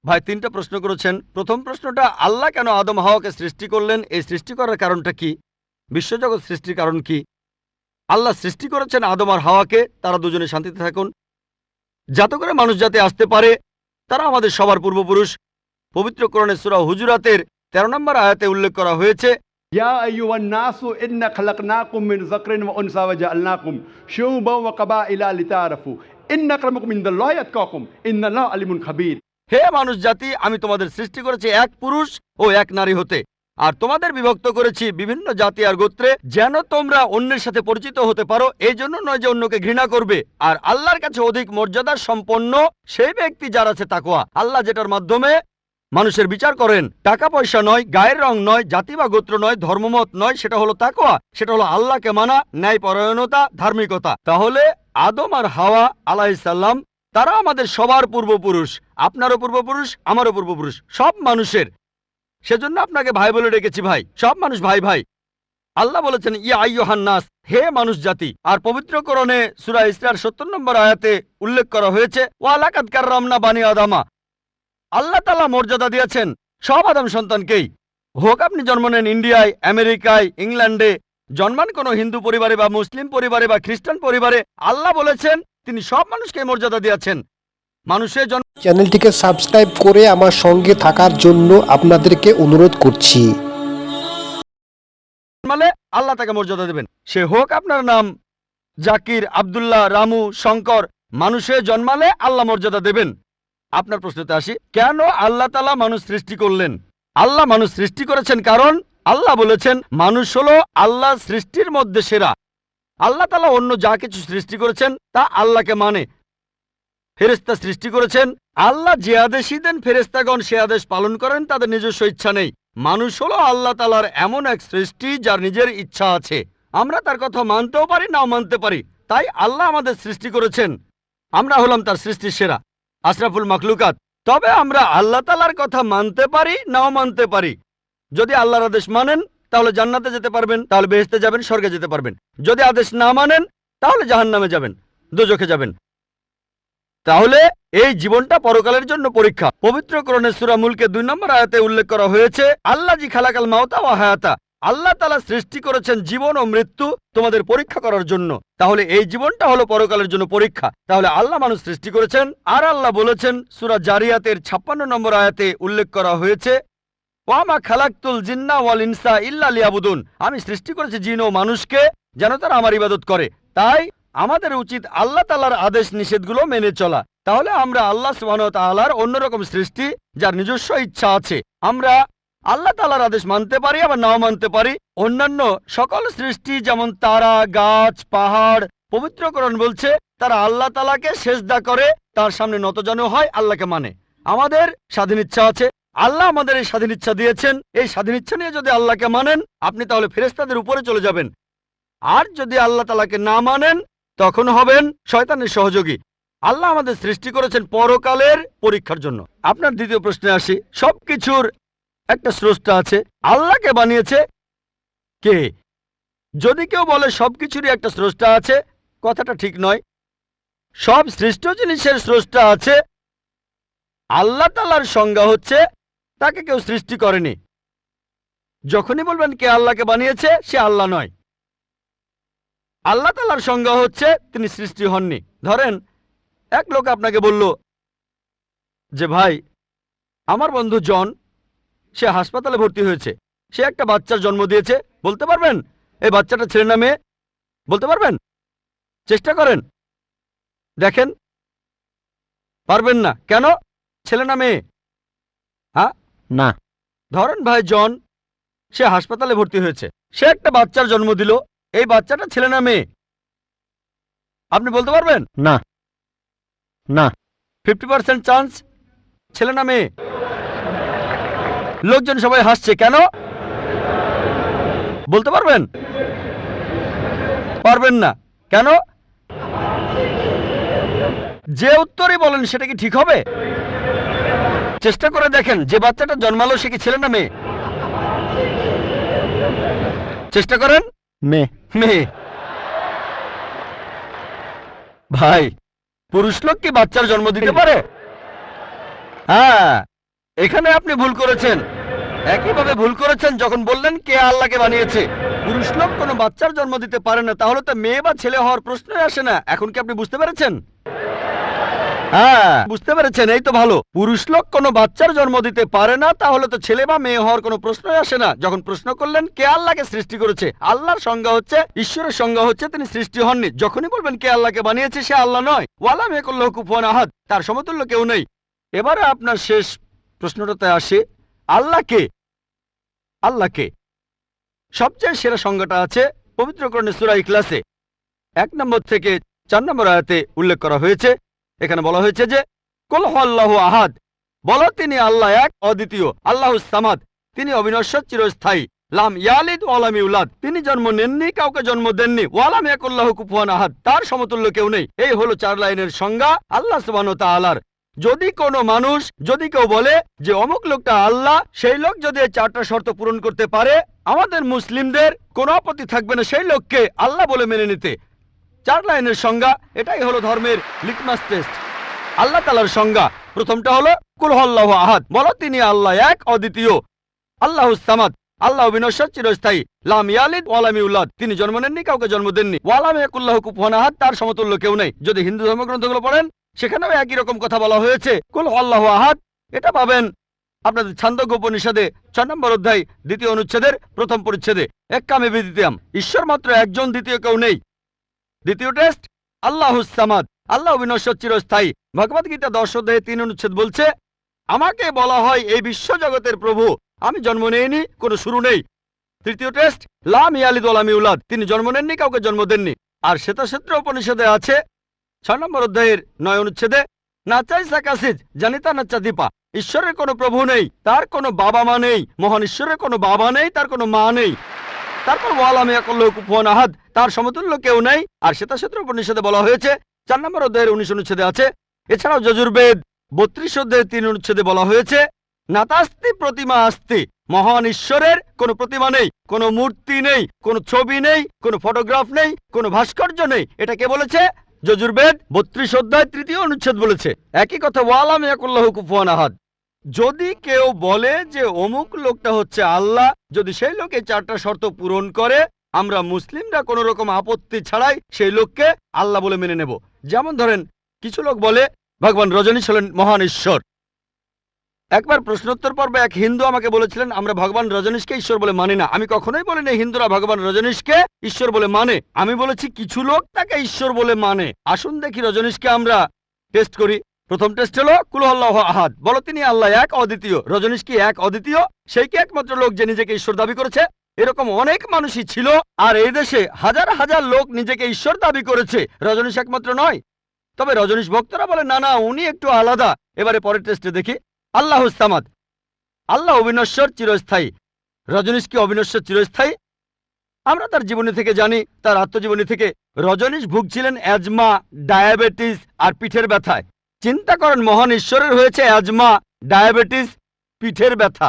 ভাই তিনটা প্রশ্ন করেছেন। প্রথম প্রশ্নটা, আল্লাহ কেন আদম হাওয়াকে সৃষ্টি করলেন, এই সৃষ্টি করার কারণটা কি, বিশ্বজগৎ সৃষ্টির কারণ কি? আল্লাহ সৃষ্টি করেছেন আদম আর হাওয়াকে, তারা দুজনে শান্তিতে থাকুন, যাতে করে মানুষ যাতে আসতে পারে, তারা আমাদের সবার পূর্বপুরুষ। পবিত্র কোরআনে সূরা হুজুরাতের 13 নম্বর আয়াতে উল্লেখ করা হয়েছে, ইয়া আইয়ুহান নাসু ইন্না খালাকনাকুম মিন যাকরিন ওয়া উনসা ওয়া জাআলনাকুম শুউবান ওয়া কাবাইলা লিতাআরাফু ইন্না আক্রামাকুম ইনদাল্লাহি আতকাকুম ইন্নাল্লাহা আলিমুন খাবীর। হে মানুষ জাতি, আমি তোমাদের সৃষ্টি করেছি এক পুরুষ ও এক নারী হতে, আর তোমাদের বিভক্ত করেছি বিভিন্ন জাতি আর গোত্রে, যেন তোমরা অন্যের সাথে পরিচিত হতে পারো। এই জন্য নয় যে অন্যকে ঘৃণা করবে। আর আল্লাহর কাছে অধিক মর্যাদা সম্পন্ন সেই ব্যক্তি যার আছে তাকওয়া। আল্লাহ যেটার মাধ্যমে মানুষের বিচার করেন, টাকা পয়সা নয়, গায়ের রং নয়, জাতি বা গোত্র নয়, ধর্মমত নয়, সেটা হলো তাকওয়া। সেটা হলো আল্লাহকে মানা, ন্যায়পরায়ণতা, ধার্মিকতা। তাহলে আদম আর হাওয়া আলাইহিস সালাম, তারা আমাদের সবার পূর্বপুরুষ, আপনারও পূর্বপুরুষ, আমারও পূর্বপুরুষ, সব মানুষের। সেজন্য আপনাকে ভাই বলে ডেকেছি। ভাই, সব মানুষ ভাই ভাই। আল্লাহ বলেছেন ইয়া আইয়ুহান নাস, হে মানুষ জাতি। আর পবিত্র কোরআনে সূরা ইসরার 70 নম্বর আয়াতে উল্লেখ করা হয়েছে, ওয়া লাকাদ কাররামনা বানি আদামা। আল্লাহ তাআলা মর্যাদা দিয়েছেন সব আদম সন্তানকেই। হোক আপনি জন্ম নেন ইন্ডিয়ায়, আমেরিকায়, ইংল্যান্ডে, জন্মান কোনো হিন্দু পরিবারে বা মুসলিম পরিবারে বা খ্রিস্টান পরিবারে, আল্লাহ বলেছেন তিনি সব মানুষকে মর্যাদা দিয়েছেন। মানুষের চ্যানেলটিকে সাবস্ক্রাইব করে আমার সঙ্গে থাকার জন্য আপনাদেরকে অনুরোধ করছি। জন্মালে আল্লাহ তাকে মর্যাদা দেবেন। সে হোক আপনার নাম জাকির, আব্দুল্লাহ, রামু, শঙ্কর, মানুষে জন্মালে আল্লাহ মর্যাদা দেবেন। আপনার প্রশ্নতে আসি, কেন আল্লাহ তাআলা মানুষ সৃষ্টি করলেন? আল্লাহ মানুষ সৃষ্টি করেছেন কারণ আল্লাহ বলেছেন মানুষ হলো আল্লাহ সৃষ্টির মধ্যে সেরা। আল্লাহ তাআলা অন্য যা কিছু সৃষ্টি করেছেন তা আল্লাহকে মানে। ফেরেশতা সৃষ্টি করেছেন, আল্লাহ যে আদেশই দেন ফেরেশতাগণ সে আদেশ পালন করেন, তাদের নিজস্ব ইচ্ছা নেই। মানুষ হলো আল্লাহ তাআলার এমন এক সৃষ্টি যার নিজের ইচ্ছা আছে। আমরা তার কথা মানতেও পারি, নাও মানতে পারি। তাই আল্লাহ আমাদের সৃষ্টি করেছেন, আমরা হলাম তার সৃষ্টির সেরা, আশরাফুল মাখলুকাত। তবে আমরা আল্লাহ তাআলার কথা মানতে পারি, নাও মানতে পারি। যদি আল্লাহর আদেশ মানেন তাহলে জান্নাতে যেতে পারবেন, তাহলে বেহেশতে যাবেন, স্বর্গে যেতে পারবেন। যদি আদেশ না মানেন তাহলে জাহান্নামে যাবেন, দোজখে যাবেন। তাহলে এই জীবনটা পরকালের জন্য পরীক্ষা। পবিত্র কোরআনে সূরা মুলকে 2 নম্বর আয়াতে উল্লেখ করা হয়েছে, আল্লাযী খালাকাল মাউতা ওয়া হায়াতা। আল্লাহ তাআলা সৃষ্টি করেছেন জীবন ও মৃত্যু তোমাদের পরীক্ষা করার জন্য। তাহলে এই জীবনটা হলো পরকালের জন্য পরীক্ষা। তাহলে আল্লাহ মানুষ সৃষ্টি করেছেন। আর আল্লাহ বলেছেন সূরা জারিয়াতের 56 নম্বর আয়াতে উল্লেখ করা হয়েছে, ওয়া মা খালাকতুল জিন্না ওয়াল ইনসা ইল্লা লিয়াবুদুন। আমি সৃষ্টি করেছি জিন ও মানুষকে যেন তারা আমার ইবাদত করে। তাই আমাদের উচিত আল্লাহ তাআলার আদেশ নিষেধগুলো মেনে চলা। তাহলে আমরা আল্লাহ সুবহানাহু ওয়া তাআলার অন্যরকম সৃষ্টি যার নিজস্ব ইচ্ছা আছে। আমরা আল্লাহ তাআলার আদেশ মানতে পারি, আবার নাও মানতে পারি। অন্যান্য সকল সৃষ্টি যেমন তারা, গাছ, পাহাড়, পবিত্র কোরআন বলছে তারা আল্লাহ তাআলাকে সেজদা করে, তার সামনে নতজানু হয়, আল্লাহকে মানে। আমাদের স্বাধীন ইচ্ছা আছে, আল্লাহ আমাদের এই স্বাধীন ইচ্ছা দিয়েছেন। এই স্বাধীন ইচ্ছা নিয়ে যদি আল্লাহকে মানেন আপনি তাহলে ফেরেশতাদের উপরে চলে যাবেন। আর যদি আল্লাহ তাআলাকে না মানেন তখন হবেন শয়তানের সহযোগী। আল্লাহ আমাদের সৃষ্টি করেছেন পরকালের পরীক্ষার জন্য। আপনার দ্বিতীয় প্রশ্নে আসি, সবকিছুর একটা স্রষ্টা আছে, আল্লাহকে বানিয়েছে কে? যদি কেউ বলে সবকিছুরই একটা স্রষ্টা আছে, কথাটা ঠিক নয়। সব সৃষ্ট জিনিসের স্রষ্টা আছে। আল্লাহ তাআলার সংজ্ঞা হচ্ছে তাকে কেউ সৃষ্টি করেনি। যখনই বলবেন কে আল্লাহকে বানিয়েছে, সে আল্লাহ নয়। আল্লাহ তাআলার সংজ্ঞা হচ্ছে তিনি সৃষ্টি হননি। ধরেন এক লোক আপনাকে বলল যে ভাই, আমার বন্ধু জন, সে হাসপাতালে ভর্তি হয়েছে, সে একটা বাচ্চার জন্ম দিয়েছে। বলতে পারবেন এই বাচ্চাটা ছেলে না মেয়ে? বলতে পারবেন? চেষ্টা করেন, দেখেন। পারবেন না কেন? ছেলে না মেয়ে? হ্যাঁ না। ধরেন ভাই জন, সে হাসপাতালে ভর্তি হয়েছে, সে একটা বাচ্চার জন্ম দিল। এই বাচ্চাটা ছেলে না মেয়ে? আপনি বলতে পারবেন? না না। 50% চান্স ছেলে না মেয়ে। লোকজন সবাই হাসছে কেন? বলতে পারবেন? পারবেন না কেন? যে উত্তরই বলেন সেটা কি ঠিক হবে? চেষ্টা করে দেখেন, যে বাচ্চাটা জন্মালো সে কি ছেলে না মেয়ে? চেষ্টা করেন। মেয়ে। মেয়ে। ভাই, পুরুষ লোক কি বাচ্চার জন্ম দিতে পারে? হ্যাঁ, এখানে আপনি ভুল করেছেন। একইভাবে ভুল করেছেন যখন বললেন কে আল্লাহকে বানিয়েছে। পুরুষ লোক কোনো বাচ্চার জন্ম দিতে পারে না, তাহলে তো মেয়ে বা ছেলে হওয়ার প্রশ্নই আসে না। এখন কি আপনি বুঝতে পেরেছেন? হ্যাঁ, বুঝতে পেরেছেন, এই তো ভালো। পুরুষ লোক কোনো বাচ্চার জন্ম দিতে পারে না, তাহলে তো ছেলে বা মেয়ে হওয়ার কোনো প্রশ্নই আসে না। যখন প্রশ্ন করলেন কে আল্লাহকে সৃষ্টি করেছে, আল্লাহর সংজ্ঞা হচ্ছে, ঈশ্বরের সংজ্ঞা হচ্ছে তিনি সৃষ্টি হননি। যখনই বলবেন কে আল্লাহকে বানিয়েছে, সে আল্লাহ নয়। ওয়ালাম ইয়াকুল লাহু কুফুয়ান আহাদ, তার সমতুল্য কেউ নেই। এবারে আপনার শেষ প্রশ্নটাতে আসে, আল্লাহকে আল্লাহকে সবচেয়ে সেরা সংজ্ঞাটা আছে পবিত্র কোরআনে সূরা ইখলাসে 1 নম্বর থেকে 4 নম্বর আয়াতে উল্লেখ করা হয়েছে। এখানে বলা হয়েছে যে কুল হুয়াল্লাহু আহাদ, বলো তিনি আল্লাহ এক অদ্বিতীয়, আল্লাহুস সামাদ, তিনি অবিনশ্বর চিরস্থায়ী, লাম ইয়ালিদ ওয়া লাম ইউলাদ, তিনি জন্ম নেননি, কাউকে জন্ম দেননি, ওয়া লাম ইয়াকুল লাহু কুফুয়ান আহাদ, তার সমতুল্য কেউ নেই। এই হলো 4 লাইনের সংজ্ঞা আল্লাহ সুবহানাহু ওয়া তাআলার। যদি কোনো মানুষ, যদি কেউ বলে যে অমুক লোকটা আল্লাহ, সেই লোক যদি এই 4টা শর্ত পূরণ করতে পারে, আমাদের মুসলিমদের কোনো আপত্তি থাকবে না সেই লোককে আল্লাহ বলে মেনে নিতে। 4 লাইনের সংজ্ঞা, এটাই হলো ধর্মের লিটমাস টেস্ট। আল্লাহ তাআলার সংজ্ঞা প্রথমটা হলো কুল হুয়াল্লাহু আহাদ, বলো তিনি আল্লাহ এক অদ্বিতীয়, আল্লাহুস সামাদ, আল্লাহ বিনশ্বর চিরস্থায়ী, লাম ইয়ালিদ ওয়া লাম ইউলাদ, তিনি জন্ম নেননি, কাউকে জন্ম দেননি, ওয়া লাম ইয়াকুল লাহু কুফুয়ান আহাদ, তার সমতুল্য কেউ নেই। যদি হিন্দু ধর্মগ্রন্থগুলো পড়েন, সেখানেও একই রকম কথা বলা হয়েছে, কুল হুয়াল্লাহু আহাদ। এটা পাবেন আপনাদের ছান্দোগ্য উপনিষদে 6 নম্বর অধ্যায় 2য় অনুচ্ছেদের 1ম পরিচ্ছেদে, এক্কামে বিদ্বিতীয়াম, ঈশ্বর মাত্র একজন, দ্বিতীয় কেউ নেই। দ্বিতীয় টেস্ট আল্লাহুস সামাদ, আল্লাহ বিনশ্বর চিরস্থায়ী। ভগবদ্গীতা 10 অধ্যায়ে 3 অনুচ্ছেদ বলছে, আমাকে বলা হয় এই বিশ্ব জগতের প্রভু, আমি জন্ম নেইনি, কোনো শুরু নেই। তৃতীয় টেস্ট লাম ইয়ালিদ ওয়া লাম ইউলাদ, তিনি জন্ম নেননি, কাউকে জন্ম দেননি। আর শ্বেতক্ষেত্র উপনিষদে আছে 6 নম্বর অধ্যায়ের 9 অনুচ্ছেদে, নাচাই সাকাসিজ জানিতা নাচা দীপা, ঈশ্বরের কোনো প্রভু নেই, তার কোনো বাবা মা নেই, মহান ঈশ্বরের কোনো বাবা নেই, তার কোনো মা নেই। তারপর ওয়ালাম ইয়াকুল লাহু কুফুয়ান আহাদ, তার সমতুল্য কেউ নেই। আর শ্বেতক্ষেত্র উপনিষদে বলা হয়েছে 4 নম্বর অধ্যায়ের 19 অনুচ্ছেদে আছে। এছাড়াও যজুর্বেদ 32 অধ্যায়ের 3 অনুচ্ছেদে বলা হয়েছে, নাতাস্তি প্রতিমা আস্তি, মহান ঈশ্বরের কোনো প্রতিমা নেই, কোনো মূর্তি নেই, কোনো ছবি নেই, কোনো ফটোগ্রাফ নেই, কোনো ভাস্কর্য নেই। এটা কে বলেছে? যজুর্বেদ 32 অধ্যায় 3য় অনুচ্ছেদ বলেছে একই কথা, ওয়ালাম ইয়াকুল লাহু কুফুয়ান আহাদ। যদি কেউ বলে যে অমুক লোকটা হচ্ছে আল্লাহ, যদি সেই লোক এই 4টা শর্ত পূরণ করে, আমরা মুসলিমরা কোনো রকম আপত্তি ছাড়াই সেই লোককে আল্লাহ বলে মেনে নেব। যেমন ধরেন, কিছু লোক বলে ভগবান রজনীশ হলেন মহান ঈশ্বর। একবার প্রশ্নোত্তর পর্বে এক হিন্দু আমাকে বলেছিলেন, আমরা ভগবান রজনীশকে ঈশ্বর বলে মানি না। আমি কখনোই বলিনি হিন্দুরা ভগবান রজনীশকে ঈশ্বর বলে মানে। আমি বলেছি কিছু লোক তাকে ঈশ্বর বলে মানে। আসুন দেখি রজনীশকে আমরা টেস্ট করি। প্রথম টেস্ট হলো কুল হুয়াল্লাহু আহাদ, বলো তিনি আল্লাহ এক অদ্বিতীয়। রজনীশ কি এক অদ্বিতীয়? সেই কি একমাত্র লোক যে নিজেকে ঈশ্বর দাবি করেছে? এরকম অনেক মানুষই ছিল, আর এই দেশে হাজার হাজার লোক নিজেকে ঈশ্বর দাবি করেছে। রজনীশ একমাত্র নয়। তবে রজনীশ ভক্তরা বলে না না, উনি একটু আলাদা। এবারে পরের টেস্টে দেখি, আল্লাহুস সামাদ, আল্লাহ অবিনশ্বর চিরস্থায়ী। রজনীশ কি অবিনশ্বর চিরস্থায়ী? আমরা তার জীবনী থেকে জানি, তার আত্মজীবনী থেকে। রজনীশ ভুগছিলেন অ্যাজমা, ডায়াবেটিস আর পিঠের ব্যথায়। চিন্তা করেন, মহান ঈশ্বরের হয়েছে অ্যাজমা, ডায়াবেটিস, পিঠের ব্যথা।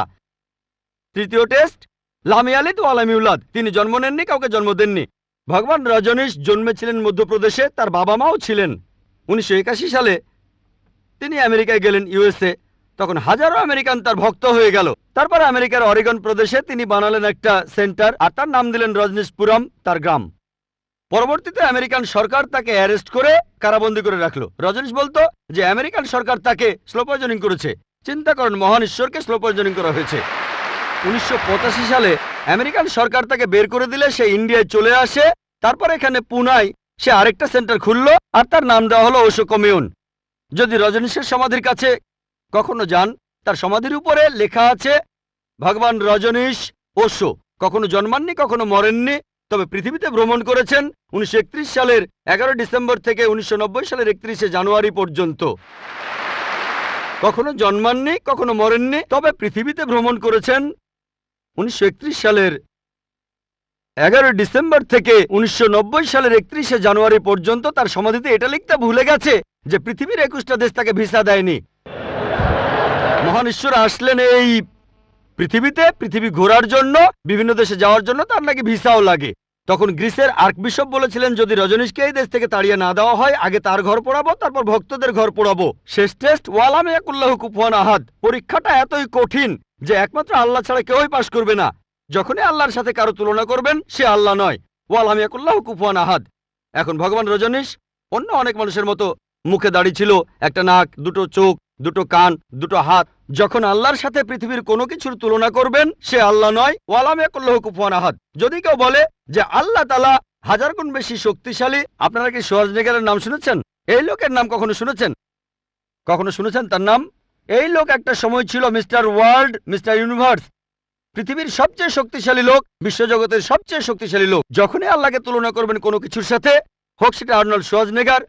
তৃতীয় টেস্ট লাম ইয়ালিদ ওয়া লাম ইউলাদ, তিনি জন্ম নেননি, কাউকে জন্ম দেননি। ভগবান রজনীশ জন্মেছিলেন মধ্যপ্রদেশে, তার বাবা মাও ছিলেন। 1981 সালে তিনি আমেরিকায় গেলেন, ইউএসএ। তখন হাজারো আমেরিকান তার ভক্ত হয়ে গেল। তারপর আমেরিকার অরিগন প্রদেশে তিনি বানালেন একটা সেন্টার, আর তার নাম দিলেন রজনীশপুরম, তার গ্রাম। পরবর্তীতে আমেরিকান সরকার তাকে অ্যারেস্ট করে কারাবন্দী করে রাখলো। রজনীশ বলতো যে আমেরিকান সরকার তাকে স্লো পয়জনিং করেছে। চিন্তা করেন, মহান ঈশ্বরকে স্লো পয়জনিং করা হয়েছে। 1985 সালে আমেরিকান সরকার তাকে বের করে দিলে সে ইন্ডিয়ায় চলে আসে। তারপর এখানে পুনায় সে আরেকটা সেন্টার খুললো, আর তার নাম দেওয়া হলো ওশো কমিউন। যদি রজনীশের সমাধির কাছে কখনো যান, তার সমাধির উপরে লেখা আছে ভগবান রজনীশ ওশো। কখনো জন্মাননি, কখনো মরেননি, তবে পৃথিবীতে ভ্রমণ করেছেন 1931 সালের 11 ডিসেম্বর থেকে 1990 সালের 31শে জানুয়ারি পর্যন্ত। কখনো জন্মাননি, কখনো মরেননি, তবে পৃথিবীতে ভ্রমণ করেছেন 1931 সালের 11 ডিসেম্বর থেকে 1990 সালের 31শে জানুয়ারি পর্যন্ত। তার সমাধিতে এটা লিখতে ভুলে গেছে যে পৃথিবীর 21টা দেশ তাকে ভিসা দেয়নি। মহান ঈশ্বর আসলেন এই পৃথিবীতে, পৃথিবী ঘোরার জন্য, বিভিন্ন দেশে যাওয়ার জন্য তার নাকি ভিসাও লাগে। তখন গ্রিসের আর্কবিশপ বলেছিলেন, যদি রজনীশকে এই দেশ থেকে তাড়িয়ে না দেওয়া হয়, আগে তার ঘর পোড়াবো, তারপর ভক্তদের ঘর পোড়াবো। শেষ টেস্ট ওয়ালাম ইয়াকুল্লাহু কুফুয়ান আহাদ। পরীক্ষাটা এতই কঠিন যে একমাত্র আল্লাহ ছাড়া কেউই পাশ করবে না। যখনই আল্লাহর সাথে কারো তুলনা করবেন, সে আল্লাহ নয়। ওয়ালাম ইয়াকুল্লাহু কুফুয়ান আহাদ। এখন ভগবান রজনীশ অন্য অনেক মানুষের মতো মুখে দাড়ি ছিল, একটা নাক, দুটো চোখ, দুটো কান, দুটো হাত। যখন আল্লাহর সাথে পৃথিবীর কোনো কিছুর তুলনা করবেন, সে আল্লাহ নয়। ওয়ালাম ইয়াকুল্লাহু কুফুয়ান আহাদ। যদি কেউ বলে যে আল্লাহ তাআলা হাজার গুণ বেশি শক্তিশালী, আপনারা কি শোয়ার্জনেগারের নাম শুনেছেন? এই লোকের নাম কখনো শুনেছেন? কখনো শুনেছেন তার নাম? এই লোক একটা সময় ছিল মিস্টার ওয়ার্ল্ড, মিস্টার ইউনিভার্স, পৃথিবীর সবচেয়ে শক্তিশালী লোক, বিশ্বজগতের সবচেয়ে শক্তিশালী লোক। যখনই আল্লাহকে তুলনা করবেন কোনো কিছুর সাথে, হোক সেটা আর্নল্ড শোয়ার্জনেগার,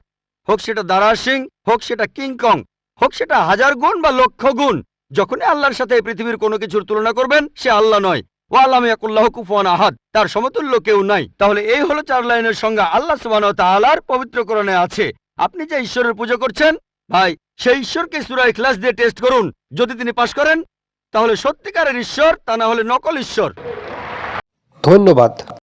হোক সেটা দারা সিং, হোক সেটা কিংকং, হোক সেটা হাজার গুণ বা লক্ষ গুণ, যখনই আল্লাহর সাথে এই পৃথিবীর কোনো কিছুর তুলনা করবেন, সে আল্লাহ নয়। ওয়ালাম ইয়াকুল্লাহু কুফুয়ান আহাদ। তার সমতুল্য কেউ নাই। তাহলে এই হলো 4 লাইনের সংজ্ঞা আল্লাহ সুবহানাহু ওয়া তাআলার পবিত্র কোরআনে আছে। আপনি যে ঈশ্বরের পূজা করছেন, ভাই, সেই ঈশ্বরকে সূরা ইখলাস দিয়ে টেস্ট করুন। যদি তিনি পাশ করেন, তাহলে সত্যিকারের ঈশ্বর, তা না হলে নকল ঈশ্বর। ধন্যবাদ।